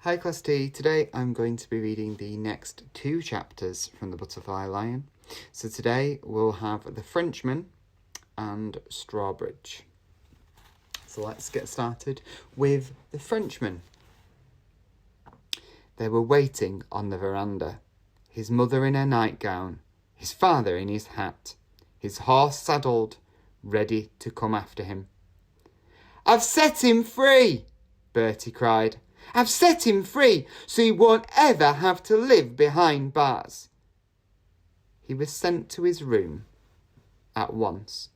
Hi Class T, today I'm going to be reading the next 2 chapters from The Butterfly Lion. So today we'll have The Frenchman and Strawbridge. So let's get started with The Frenchman. They were waiting on the veranda, his mother in her nightgown, his father in his hat, his horse saddled, ready to come after him. "I've set him free!" Bertie cried. "I've set him free so he won't ever have to live behind bars." He was sent to his room at once,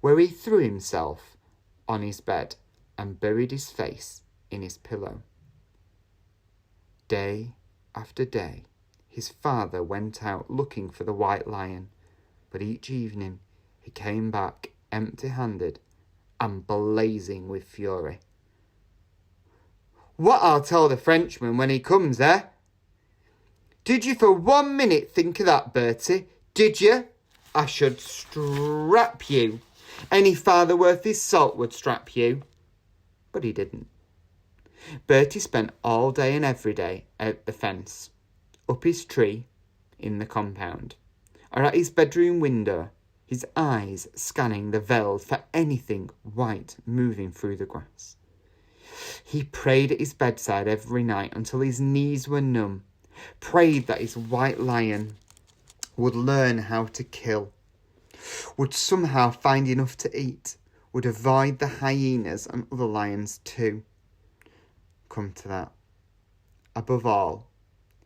where he threw himself on his bed and buried his face in his pillow. Day after day, his father went out looking for the white lion, but each evening he came back empty-handed and blazing with fury. "What I'll tell the Frenchman when he comes, eh? Did you for 1 minute think of that, Bertie? Did you? I should strap you. Any father worth his salt would strap you." But he didn't. Bertie spent all day and every day at the fence, up his tree, in the compound, or at his bedroom window, his eyes scanning the veld for anything white moving through the grass. He prayed at his bedside every night until his knees were numb, prayed that his white lion would learn how to kill, would somehow find enough to eat, would avoid the hyenas and other lions too. Come to that. Above all,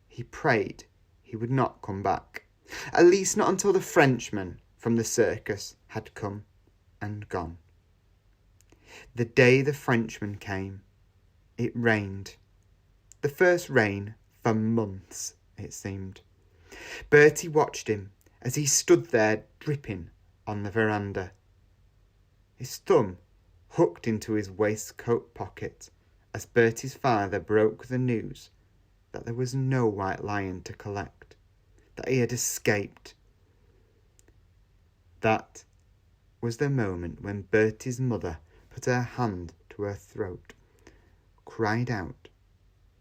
he prayed he would not come back, at least not until the Frenchman from the circus had come and gone. The day the Frenchman came, it rained. The first rain for months, it seemed. Bertie watched him as he stood there dripping on the veranda, his thumb hooked into his waistcoat pocket as Bertie's father broke the news that there was no white lion to collect, that he had escaped. That was the moment when Bertie's mother put her hand to her throat, cried out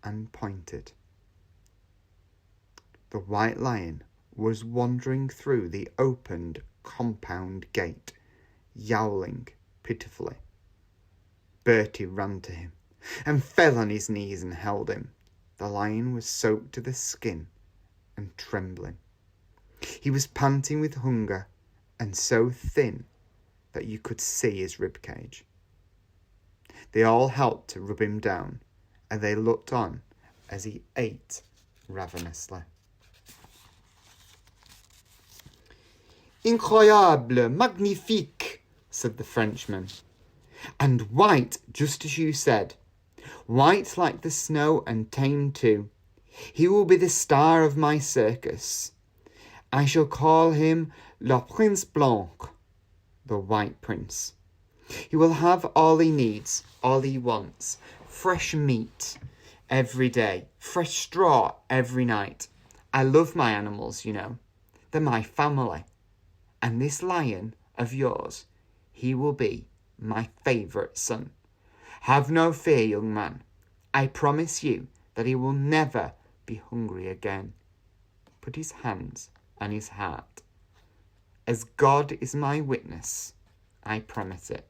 and pointed. The white lion was wandering through the opened compound gate, yowling pitifully. Bertie ran to him and fell on his knees and held him. The lion was soaked to the skin and trembling. He was panting with hunger and so thin that you could see his ribcage. They all helped to rub him down, and they looked on as he ate ravenously. "Incroyable, magnifique," said the Frenchman. "And white, just as you said. White like the snow and tame too. He will be the star of my circus. I shall call him Le Prince Blanc, the White Prince. He will have all he needs, all he wants. Fresh meat every day, fresh straw every night. I love my animals, you know. They're my family. And this lion of yours, he will be my favourite son. Have no fear, young man. I promise you that he will never be hungry again." Put his hands on his heart. "As God is my witness, I promise it."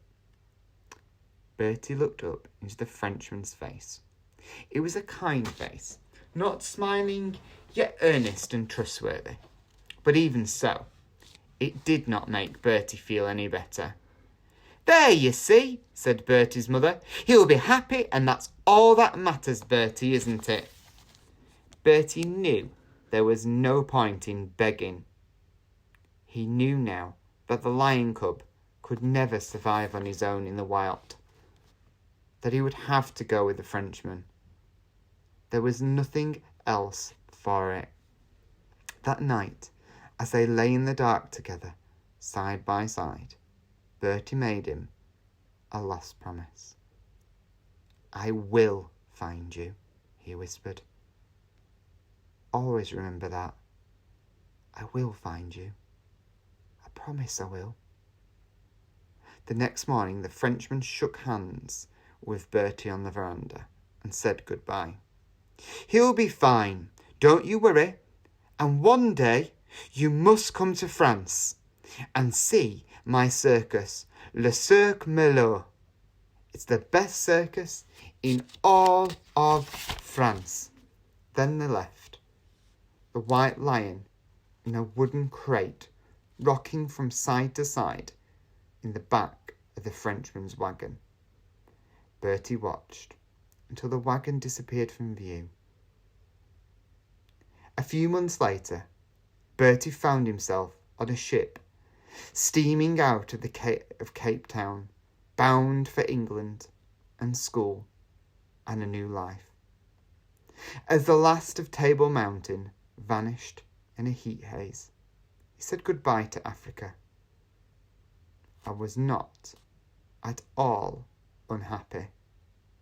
Bertie looked up into the Frenchman's face. It was a kind face, not smiling, yet earnest and trustworthy. But even so, it did not make Bertie feel any better. "There, you see," said Bertie's mother. "He'll be happy, and that's all that matters, Bertie, isn't it?" Bertie knew there was no point in begging. He knew now that the lion cub could never survive on his own in the wild, that he would have to go with the Frenchman. There was nothing else for it. That night, as they lay in the dark together, side by side, Bertie made him a last promise. "I will find you," he whispered. "Always remember that. I will find you. I promise I will." The next morning, the Frenchman shook hands with Bertie on the veranda and said goodbye. He'll be fine, don't you worry. And one day you must come to France and see my circus, Le Cirque Merlot. It's the best circus in all of France." Then they left, the White Lion in a wooden crate, rocking from side to side in the back of the Frenchman's wagon. Bertie watched until the wagon disappeared from view. A few months later, Bertie found himself on a ship, steaming out of Cape Town, bound for England and school and a new life. As the last of Table Mountain vanished in a heat haze, he said goodbye to Africa. I was not at all unhappy.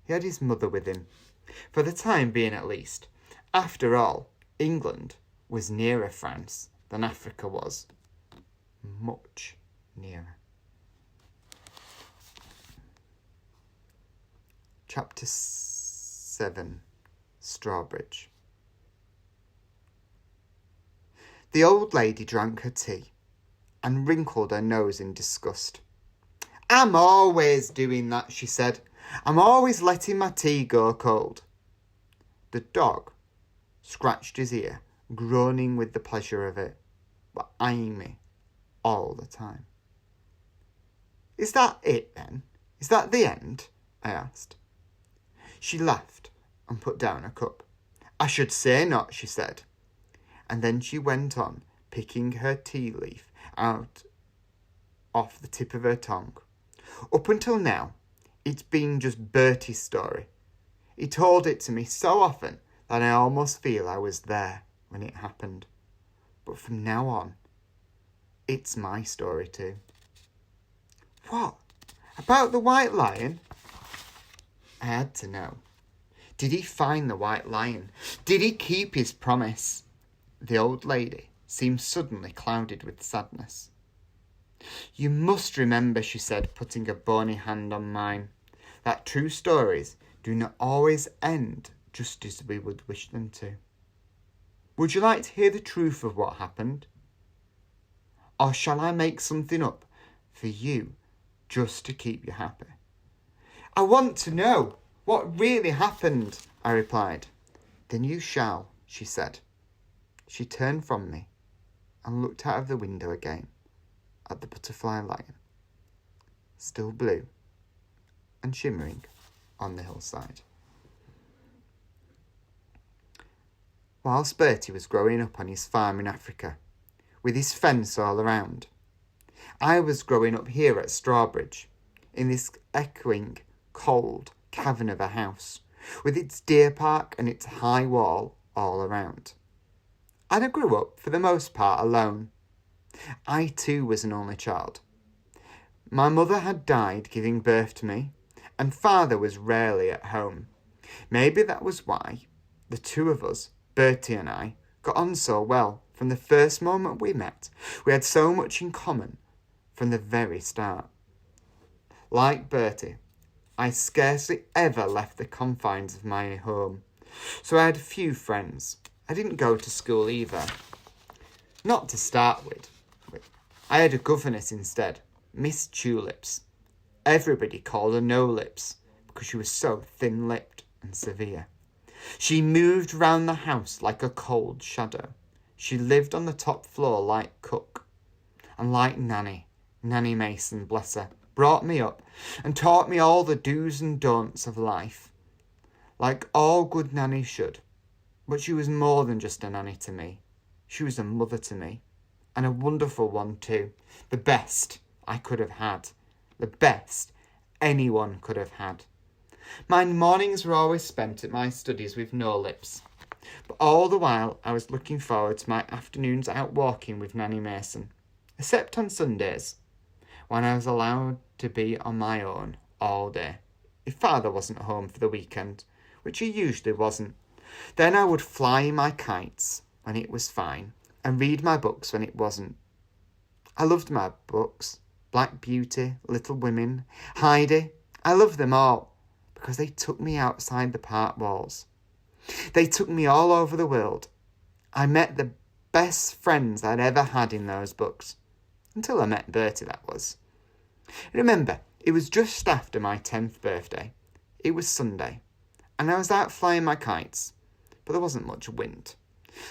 He had his mother with him, for the time being at least. After all, England was nearer France than Africa was. Much nearer. Chapter 7. Strawbridge. The old lady drank her tea and wrinkled her nose in disgust. "I'm always doing that," she said. "I'm always letting my tea go cold." The dog scratched his ear, groaning with the pleasure of it, but eyeing me all the time. "Is that it then? Is that the end?" I asked. She laughed and put down a cup. "I should say not," she said. And then she went on picking her tea leaf out off the tip of her tongue. "Up until now, it's been just Bertie's story. He told it to me so often that I almost feel I was there when it happened. But from now on, it's my story too." "What? About the White Lion?" I had to know. Did he find the White Lion? Did he keep his promise? The old lady seemed suddenly clouded with sadness. "You must remember," she said, putting a bony hand on mine, "that true stories do not always end just as we would wish them to. Would you like to hear the truth of what happened? Or shall I make something up for you just to keep you happy?" "I want to know what really happened," I replied. "Then you shall," she said. She turned from me and looked out of the window again at the butterfly lion, still blue and shimmering on the hillside. Whilst Bertie was growing up on his farm in Africa, with his fence all around, I was growing up here at Strawbridge, in this echoing, cold cavern of a house, with its deer park and its high wall all around. And I grew up, for the most part, alone. I too was an only child. My mother had died giving birth to me, and father was rarely at home. Maybe that was why the two of us, Bertie and I, got on so well from the first moment we met. We had so much in common from the very start. Like Bertie, I scarcely ever left the confines of my home, so I had few friends. I didn't go to school either. Not to start with. I had a governess instead, Miss Tulips. Everybody called her No Lips because she was so thin-lipped and severe. She moved round the house like a cold shadow. She lived on the top floor like cook. And like Nanny Mason, bless her, brought me up and taught me all the do's and don'ts of life, like all good nannies should. But she was more than just a nanny to me. She was a mother to me, and a wonderful one too. The best I could have had. The best anyone could have had. My mornings were always spent at my studies with No Lips, but all the while I was looking forward to my afternoons out walking with Nanny Mason, except on Sundays, when I was allowed to be on my own all day, if father wasn't home for the weekend, which he usually wasn't. Then I would fly my kites when it was fine and read my books when it wasn't. I loved my books. Black Beauty, Little Women, Heidi. I loved them all because they took me outside the park walls. They took me all over the world. I met the best friends I'd ever had in those books. Until I met Bertie, that was. Remember, it was just after my 10th birthday. It was Sunday, and I was out flying my kites, but there wasn't much wind.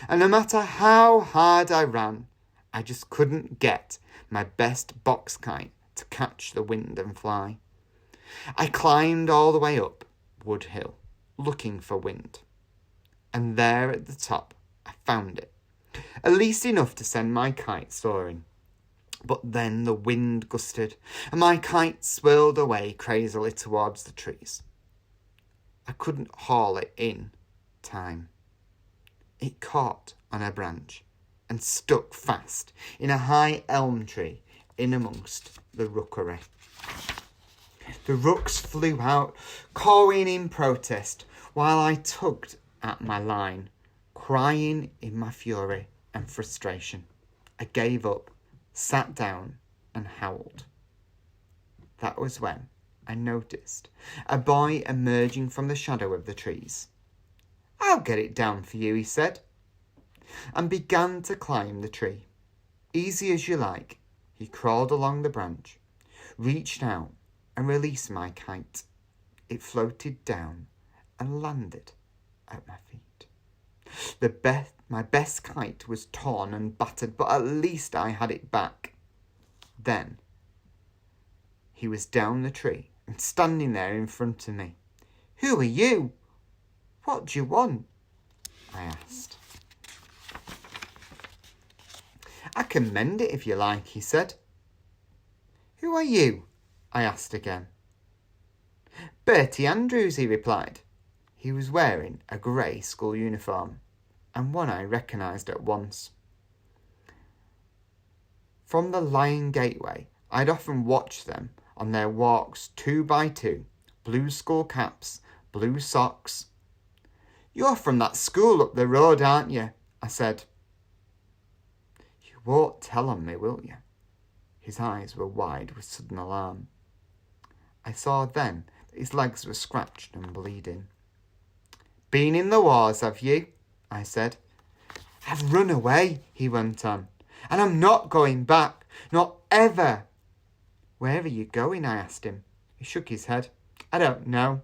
And no matter how hard I ran, I just couldn't get my best box kite to catch the wind and fly. I climbed all the way up Woodhill, looking for wind. And there at the top, I found it. At least enough to send my kite soaring. But then the wind gusted, and my kite swirled away crazily towards the trees. I couldn't haul it in time. It caught on a branch and stuck fast in a high elm tree in amongst the rookery. The rooks flew out, cawing in protest, while I tugged at my line, crying in my fury and frustration. I gave up, sat down and howled. That was when I noticed a boy emerging from the shadow of the trees. "I'll get it down for you," he said, and began to climb the tree. Easy as you like, he crawled along the branch, reached out and released my kite. It floated down and landed at my feet. My best kite was torn and battered, but at least I had it back. Then he was down the tree and standing there in front of me. "Who are you? What do you want?" I asked. "I can mend it if you like," he said. "Who are you?" I asked again. "Bertie Andrews," he replied. He was wearing a grey school uniform, and one I recognised at once. From the Lion Gateway, I'd often watched them on their walks 2 by 2, blue school caps, blue socks. "You're from that school up the road, aren't you?" I said. "You won't tell on me, will you?" His eyes were wide with sudden alarm. I saw then that his legs were scratched and bleeding. "Been in the wars, have you?" I said. "I've run away," he went on, "and I'm not going back, not ever." "Where are you going?" I asked him. He shook his head. "I don't know.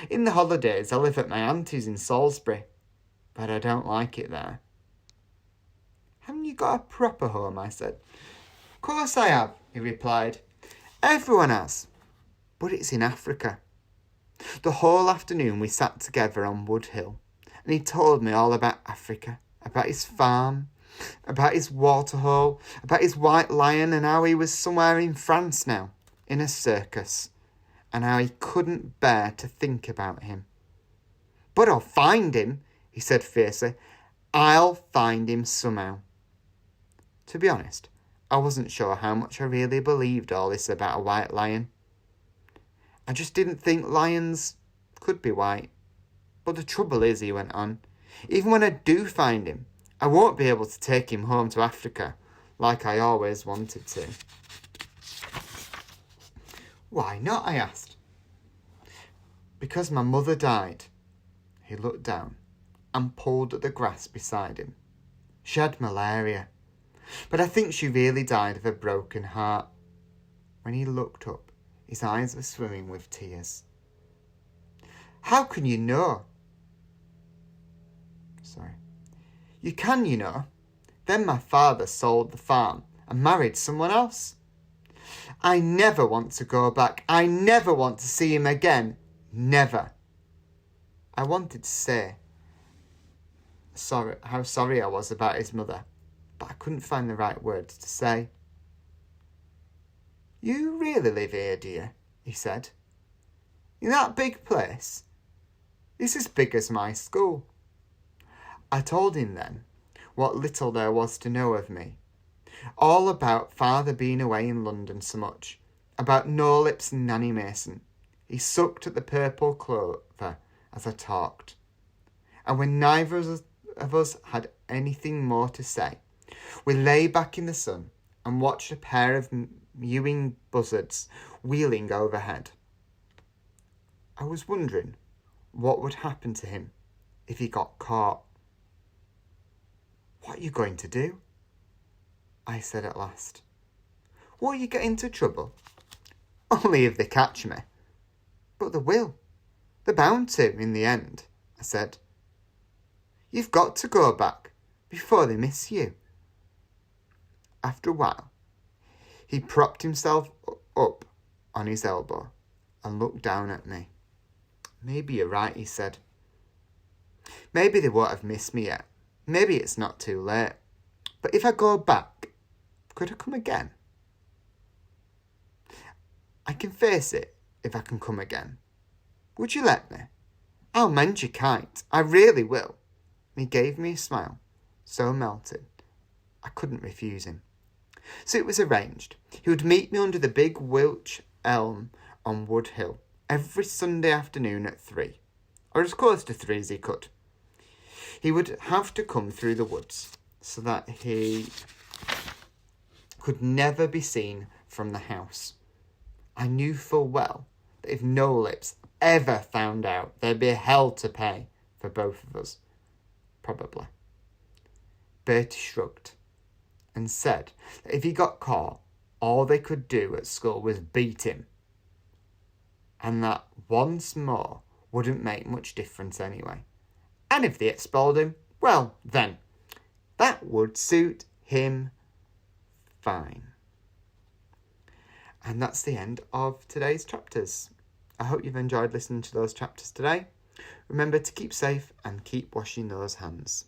In the holidays I live at my auntie's in Salisbury, but I don't like it there." "Haven't you got a proper home?" I said. "Of course I have," he replied. "Everyone has, but it's in Africa." The whole afternoon we sat together on Woodhill, and he told me all about Africa, about his farm, about his waterhole, about his white lion, and how he was somewhere in France now, in a circus, and how he couldn't bear to think about him. "But I'll find him," he said fiercely. "I'll find him somehow." To be honest, I wasn't sure how much I really believed all this about a white lion. I just didn't think lions could be white. "But the trouble is," he went on, "even when I do find him, I won't be able to take him home to Africa like I always wanted to." "Why not?" I asked. "Because my mother died." He looked down and pulled at the grass beside him. "She had malaria, but I think she really died of a broken heart." When he looked up, his eyes were swimming with tears. "How can you know?" "You can, you know. Then my father sold the farm and married someone else. I never want to go back. I never want to see him again. Never." I wanted to say how sorry I was about his mother, but I couldn't find the right words to say. "You really live here, dear?" he said. "In that big place? It's as big as my school." I told him then what little there was to know of me. All about father being away in London so much, about Knowlips and Nanny Mason. He sucked at the purple clover as I talked. And when neither of us had anything more to say, we lay back in the sun and watched a pair of mewing buzzards wheeling overhead. I was wondering what would happen to him if he got caught. "What are you going to do?" I said at last. "Will you get into trouble?" "Only if they catch me." "But they will. They're bound to in the end," I said. "You've got to go back before they miss you." After a while, he propped himself up on his elbow and looked down at me. "Maybe you're right," he said. "Maybe they won't have missed me yet. Maybe it's not too late. But if I go back, could I come again?" "I can face it if I can come again. Would you let me? I'll mend your kite. I really will." And he gave me a smile so melting I couldn't refuse him. So it was arranged. He would meet me under the big Wilch elm on Woodhill every Sunday afternoon at 3, or as close to 3 as he could. He would have to come through the woods so that he could never be seen from the house. I knew full well that if No Lips ever found out, there'd be hell to pay for both of us. Probably. Bertie shrugged and said that if he got caught, all they could do at school was beat him, and that once more wouldn't make much difference anyway. And if they expelled him, well, then, that would suit him fine. And that's the end of today's chapters. I hope you've enjoyed listening to those chapters today. Remember to keep safe and keep washing those hands.